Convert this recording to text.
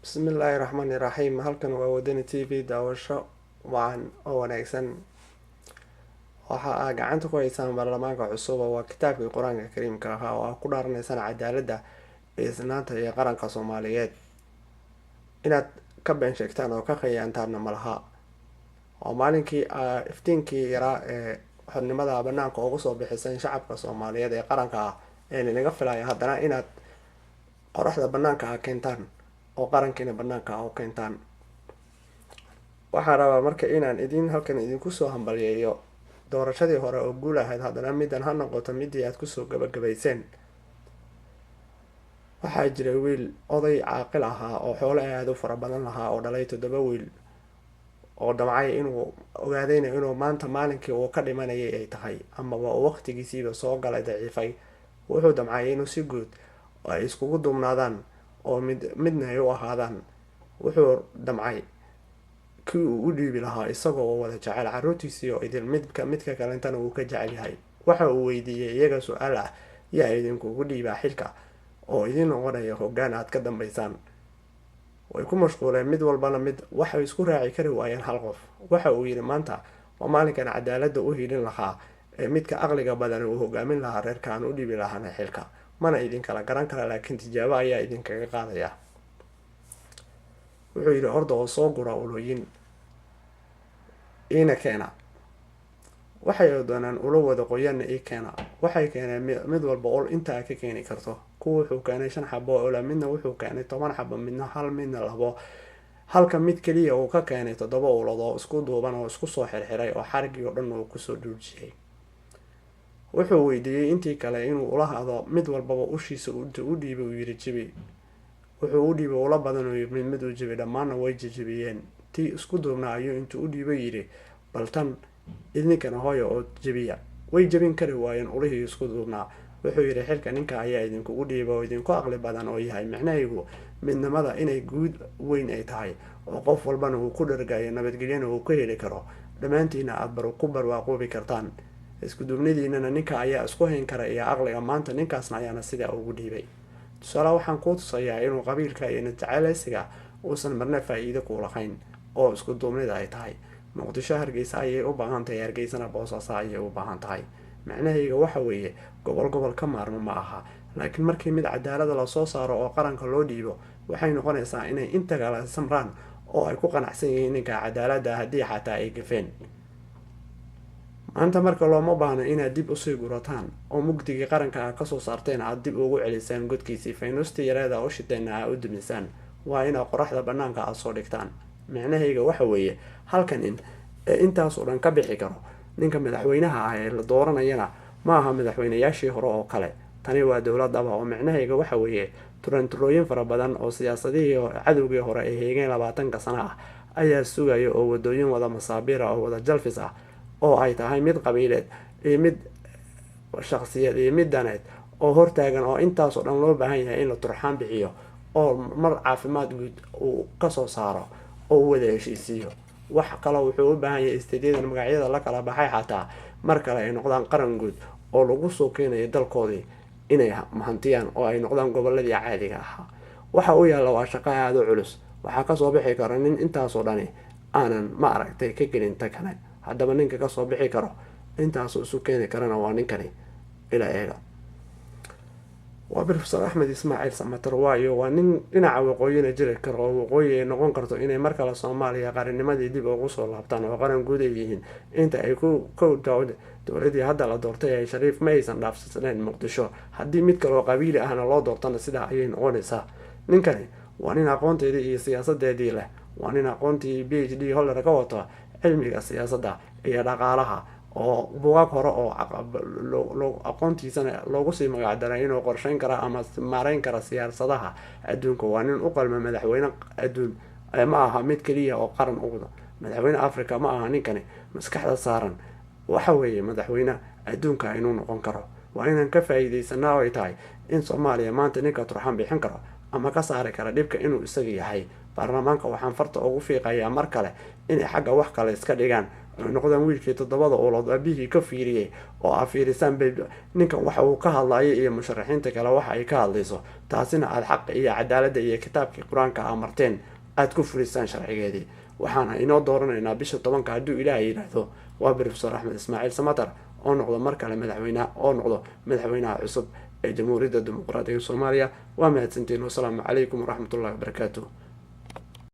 bismillaahi raxmaani raxiim. Halkan waa wadani t v. daawasho wacan oo wanaagsan. waxa aa gacanta ku haysaan baarlamaanka cusub waa kitaabkii qur-aanka kariimka ahaa oo aa ku dhaaranaysaan cadaalada iyo isnaanta iyo qaranka soomaaliyeed. inaad ka been sheegtaan oo ka khiyaantaanna malaha. oo maalinkii iftiinkii yaraa ee xornimada banaanka ugu soo bixiseen shacabka soomaaliyeed ee qaranka ah ee inaga filaya haddana inaad qoraxda banaanka ah keentaan oo qarankiina banaanka ah u keentaan. waxaan rabaa marka inaan halkan idinku soo hambalyeeyo doorashadii hore oo guul ahayd, haddana midan ha noqoto midii aad kusoo gabagabayseen. waxaa jiray wiil oday caaqil ahaa oo xoolo aada u fara badan lahaa oo dhalay 7 wiil oo damcay inuu ogaadayna inuu maanta maalinkii uu ka dhimanayay ay tahay amaba uu waqtigiisiiba soo galay daciifay. wuxuu damcay inuu si guud ay iskugu duubnaadaan oo midna ay u ahaadaan. wuxuu damcay kii uu u dhiibi lahaa isagoo oo wada jecel caruurtiisii oo idil midka kalentana uu ka jecel yahay. waxa uu weydiiyey iyaga su-aal ah, yaa idinkugu dhiibaa xilka oo idin noqonaya hoggaan aad ka dambaysaan. way ku mashquuleen mid walbana mid waxay isku raaci kari waayeen hal qof. waxa uu yidhi maanta waa maalinkan cadaalada u hiilin lahaa ee midka aqliga badan uu hogaamin lahaa reerkaan u dhiibi lahaana xilka. mana idinkala garan kara, laakiin tijaabo ayaa idinkaga qaadaya. wuxuu yidhi orda oo soo gura ulooyin iina keena. waxay doonaan ulo wada qoyanna ii keena. waxay keeneen mid walba ul intaa ka keeni karto. kuwa wuxuu keenay 5 xabo ula, midna wuxuu keenay 10 xabo, midna 1, midna 2. halka mid kaliya uu ka keenay 7 ulood oo isku duuban oo isku soo xirxiray oo xarigii oo dhan uu kusoo dhuujiyay. wuxuu weydiiyey intii kale inuu ula hado mid walbaba ushiisa u dhiibay. uu yidhi jibi. wuxuu u dhiibay ula badan oo mid u jibi, dhammaanna way jajabiyeen. tii isku duubna ayuu intuu u dhiibay yidhi bal tan idinkana hooyo oo jabiya. way jabin kari waayeen ulihii isku duubnaa. wuxuu yidhi xilka ninka ayaa idinkugu dhiiba oo idinku aqli badan oo yahay micnahaygu midnimada inay guud weyn ay tahay oo qof walbana uu ku dhargayo nabadgelyana uu ka heli karo. dhammaantiina aad ku barwaaqoobi kartaan. isku duubnidiinana ninka ayaa isku hayn kara iyo aqliga. maanta ninkaasna ayaana sidaa ugu dhiibay. tusaale waxaan kuu tusayaa inuu qabiilka iyo najacaylaysiga uusan marna faa-iido ku lahayn oo isku duubnida ay tahay. muqdisho hargeysa ayay u baahan tahay, hargeysana boosaaso ayay u baahan tahay. macnahayga waxa weeye gobol ka maarmo ma aha, laakiin markii mid cadaalada lasoo saaro oo qaranka loo dhiibo waxay noqonaysaa inay inta kala samraan oo ay ku qanacsan yihiin ninka cadaalada haddii xataa ay gafeen. maanta marka looma baahno inaad dib usii gurataan oo mugdigii qaranka kasoo saarteen aad dib ugu celisaan godkiisii. faynuustii yareeda u shiteenna aa u dumisaan. waa inaad qoraxda banaanka aad soo dhigtaan. micnahayga waxa weeye halkan intaas oo dhan ka bixi karo ninka madaxweynaha ah ee la dooranayana ma aha madaxweynayaashii hore oo kale. tani waa dowlad dhaba oo micnahayga waxa weeye turanturooyin fara badan oo siyaasadihii cadowgii hore ay heegeen 20 sano ah ayaa sugaya oo wadooyin wada masaabiira oo wada jalfis ah oo ay tahay mid qabiileed iyo mid shaqsiyeed iyo mid daneed oo hortaagan oo intaas oo dhan loo baahan yahay in la turxaan bixiyo oo mar caafimaad guud uu kasoo saaro oo wada heshiisiiyo. wax kale wuxuu u baahan yahay isteedyadan magacyada la kala baxay xataa mar kale ay noqdaan qaran guud oo lagu soo keenayo dalkoodii inay mahantiyaan oo ay noqdaan goboladii caadiga ahaa. waxa u yaalla waa shaqo aada u culus. waxaa kasoo bixi kara nin intaasoo dhani aanan ma aragtay ka gelinta kale. haddaba ninka kasoo bixi karo intaasoo isu keeni karana waa ninkani ila eega. waa professor axmed ismaaciil samatar. waayo waa nin dhinaca waqooyina jiri karo oo waqooyi ay noqon karto inay mar kale soomaaliya qarannimadii dib ugu soo laabtaan oo qaran guud ay yihiin. inta ay ku dowladii hadda la doortay ay shariif ma aysan dhaafsanayn muqdisho. haddii mid kaleoo qabiili ahna loo doortana sidaa ayay noqonaysaa. ninkani waa nin aqoonteedii iyo siyaasadeedii leh. waa nin aqoontii PhD holder ka wato cilmiga siyaasadda iyo dhaqaalaha oo buugaag hore oo aqoontiisana loogu sii magacdaray inuu qorsheyn kara ama maareyn kara siyaasadaha adduunka. waa nin u qalma madaxweyne adduun. ma aha mid kaliya oo qaran uguda madaxweyne Africa. ma aha ninkani maskaxda saaran waxa weeye madaxweyne adduunka inuu noqon karo. waa inaan ka faa'iidaysanaa oo ay tahay in Soomaaliya maanta ninka turxaan bixin karo ama ka saari kara dhibka inuu isaga yahay. baarlamaanka waxaan farta ugu fiiqayaa mar kale inay xagga wax kale iska dhigaan noqdaan wiilkii 7 oolood aabihii ka fiiriyey oo aa fiirisaan bay ninkan waxa uu ka hadlayo iyo musharaxiinta kale waxa ay ka hadlayso, taasina aad xaqa iyo cadaaladda iyo kitaabkii qur-aanka aa marteen aad ku fulisaan sharcigeedii. waxaana inoo dooranaynaa bisha 10 hadduu ilaahay yidhaahdo waa Professor Axmed Ismaaciil Samatar oo noqdo mar kale madaxweynaha cusub ee Jamhuuriyadda Dimuqraadiga Soomaaliya. waa mahadsantiin. wasalaamu calaykum waraxmatullaahi wabarakaatuh.